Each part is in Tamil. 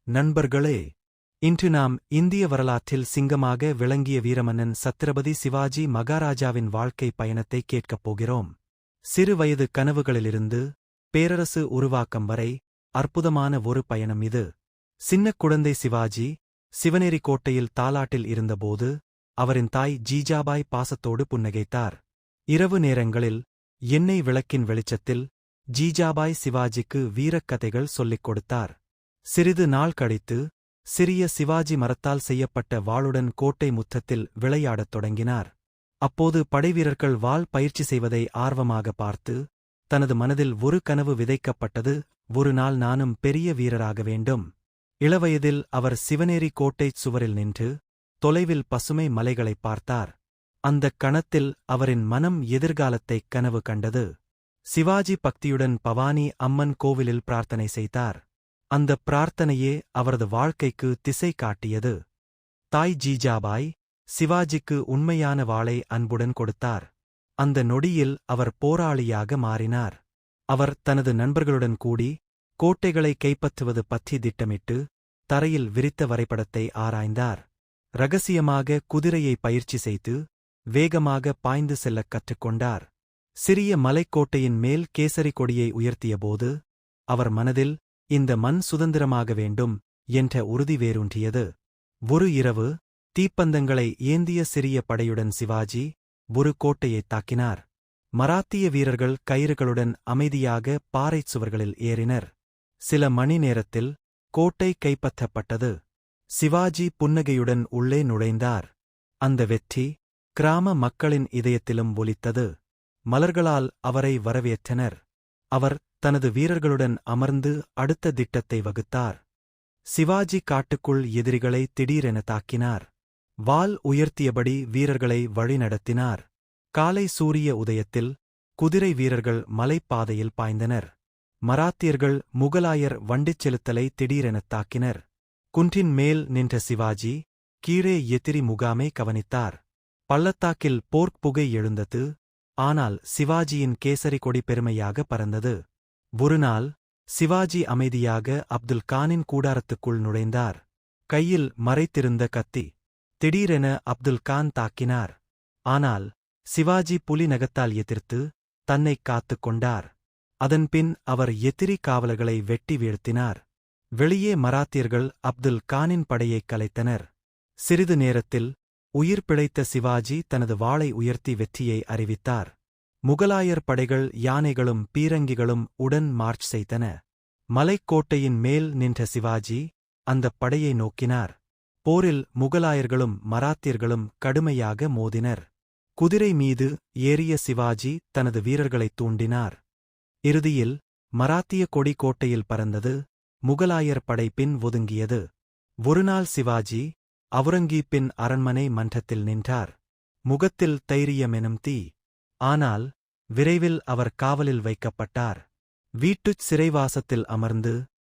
நண்பர்களே, இன்று நாம் இந்திய வரலாற்றில் சிங்கமாக விளங்கிய வீரமன்னன் சத்ரபதி சிவாஜி மகாராஜாவின் வாழ்க்கை பயணத்தை கேட்கப் போகிறோம். சிறு வயது கனவுகளிலிருந்து பேரரசு உருவாக்கம் வரை அற்புதமான ஒரு பயணம் இது. சின்னக் குழந்தை சிவாஜி சிவனேரி கோட்டையில் தாலாட்டில் இருந்தபோது அவரின் தாய் ஜீஜாபாய் பாசத்தோடு புன்னகைத்தார். இரவு நேரங்களில் எண்ணெய் விளக்கின் வெளிச்சத்தில் ஜீஜாபாய் சிவாஜிக்கு வீரக்கதைகள் சொல்லிக் கொடுத்தார். சிறிது நாள் கழித்து சிறிய சிவாஜி மரத்தால் செய்யப்பட்ட வாளுடன் கோட்டை முற்றத்தில் விளையாடத் தொடங்கினார். அப்போது படைவீரர்கள் வாள் பயிற்சி செய்வதை ஆர்வமாக பார்த்து தனது மனதில் ஒரு கனவு விதைக்கப்பட்டது, ஒரு நாள் நானும் பெரிய வீரராக வேண்டும். இளவயதில் அவர் சிவனேரி கோட்டைச் சுவரில் நின்று தொலைவில் பசுமை மலைகளைப் பார்த்தார். அந்தக் கணத்தில் அவரின் மனம் எதிர்காலத்தைக் கனவு கண்டது. சிவாஜி பக்தியுடன் பவானி அம்மன் கோவிலில் பிரார்த்தனை செய்தார். அந்தப் பிரார்த்தனையே அவரது வாழ்க்கைக்கு திசை காட்டியது. தாய் ஜீஜாபாய் சிவாஜிக்கு உண்மையான வாளை அன்புடன் கொடுத்தார். அந்த நொடியில் அவர் போராளியாக மாறினார். அவர் தனது நண்பர்களுடன் கூடி கோட்டைகளை கைப்பற்றுவது பற்றி திட்டமிட்டு தரையில் விரித்த வரைபடத்தை ஆராய்ந்தார். ரகசியமாக குதிரையை பயிற்சி செய்து வேகமாக பாய்ந்து செல்லக் கற்றுக்கொண்டார். சிறிய மலைக்கோட்டையின் மேல் கேசரி கொடியை உயர்த்தியபோது அவர் மனதில் இந்த மண் சுதந்திரமாக வேண்டும் என்ற உறுதி வேரூன்றியது. ஒரு இரவு தீப்பந்தங்களை ஏந்திய சிறிய படையுடன் சிவாஜி ஒரு கோட்டையைத் தாக்கினார். மராத்திய வீரர்கள் கயிறுகளுடன் அமைதியாக பாறைச் சுவர்களில் ஏறினர். சில மணி நேரத்தில் கோட்டை கைப்பற்றப்பட்டது. சிவாஜி புன்னகையுடன் உள்ளே நுழைந்தார். அந்த வெற்றி கிராம மக்களின் இதயத்திலும் ஒலித்தது. மலர்களால் அவரை வரவேற்றனர். அவர் தனது வீரர்களுடன் அமர்ந்து அடுத்த திட்டத்தை வகுத்தார். சிவாஜி காட்டுக்குள் எதிரிகளை திடீரென தாக்கினார். வாள் உயர்த்தியபடி வீரர்களை வழிநடத்தினார். காலை சூரிய உதயத்தில் குதிரை வீரர்கள் மலைப்பாதையில் பாய்ந்தனர். மராத்தியர்கள் முகலாயர் வண்டிச் செலுத்தலை திடீரெனத் தாக்கினர். குன்றின் மேல் நின்ற சிவாஜி கீழே எதிரி முகாமை கவனித்தார். பள்ளத்தாக்கில் போர்க் புகை எழுந்தது. ஆனால் சிவாஜியின் கேசரி கொடி பெருமையாக பறந்தது. ஒருநாள் சிவாஜி அமைதியாக அப்துல் கானின் கூடாரத்துக்குள் நுழைந்தார். கையில் மறைத்திருந்த கத்தி. திடீரென அப்துல் கான் தாக்கினார். ஆனால் சிவாஜி புலி நகத்தால் எதிர்த்து தன்னைக் காத்துக் கொண்டார். அதன்பின் அவர் எதிரி காவலர்களை வெட்டி வீழ்த்தினார். வெளியே மராத்தியர்கள் அப்துல் கானின் படையைக் கலைத்தனர். சிறிது நேரத்தில் உயிர் பிழைத்த சிவாஜி தனது வாளை உயர்த்தி வெற்றியை அறிவித்தார். முகலாயர் படைகள் யானைகளும் பீரங்கிகளும் உடன் மார்ச் செய்தன. மலைக்கோட்டையின் மேல் நின்ற சிவாஜி அந்தப் படையை நோக்கினார். போரில் முகலாயர்களும் மராத்தியர்களும் கடுமையாக மோதினர். குதிரை மீது ஏறிய சிவாஜி தனது வீரர்களைத் தூண்டினார். இறுதியில் மராத்திய கொடி கோட்டையில் பறந்தது. முகலாயர் படை பின் ஒதுங்கியது. ஒருநாள் சிவாஜி அவுரங்கீப்பின் அரண்மனை மன்றத்தில் நின்றார். முகத்தில் தைரியமெனும் தீ. ஆனால் விரைவில் அவர் காவலில் வைக்கப்பட்டார். வீட்டுச் சிறைவாசத்தில் அமர்ந்து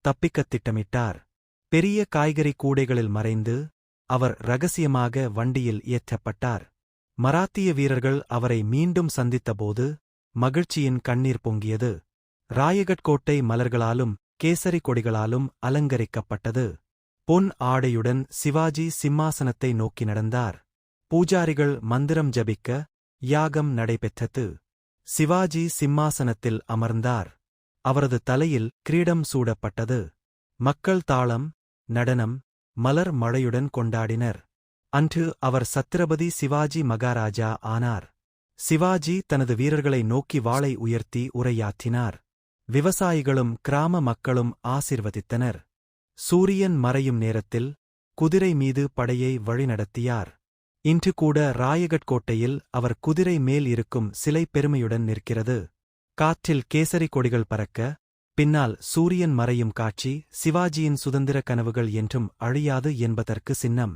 தப்பிக்கத் திட்டமிட்டார். பெரிய காய்கறி கூடைகளில் மறைந்து அவர் ரகசியமாக வண்டியில் ஏற்றப்பட்டார். மராத்திய வீரர்கள் அவரை மீண்டும் சந்தித்தபோது மகிழ்ச்சியின் கண்ணீர் பொங்கியது. ராயகட் கோட்டை மலர்களாலும் கேசரி கொடிகளாலும் அலங்கரிக்கப்பட்டது. பொன் ஆடையுடன் சிவாஜி சிம்மாசனத்தை நோக்கி நடந்தார். பூஜாரிகள் மந்திரம் ஜபிக்க யாகம் நடைபெற்றது. சிவாஜி சிம்மாசனத்தில் அமர்ந்தார். அவரது தலையில் கிரீடம் சூடப்பட்டது. மக்கள் தாளம், நடனம், மலர் மழையுடன் கொண்டாடினர். அன்று அவர் சத்ரபதி சிவாஜி மகாராஜா ஆனார். சிவாஜி தனது வீரர்களை நோக்கி வாளை உயர்த்தி உரையாற்றினார். விவசாயிகளும் கிராம மக்களும் ஆசிர்வதித்தனர். சூரியன் மறையும் நேரத்தில் குதிரை மீது படையை வழிநடத்தியார். இன்று கூட ராயகட் கோட்டையில் அவர் குதிரை மேல் இருக்கும் சிலை பெருமையுடன் நிற்கிறது. காற்றில் கேசரி கொடிகள் பறக்க பின்னால் சூரியன் மறையும் காட்சி சிவாஜியின் சுதந்திர கனவுகள் என்றும் அழியாது என்பதற்கு சின்னம்.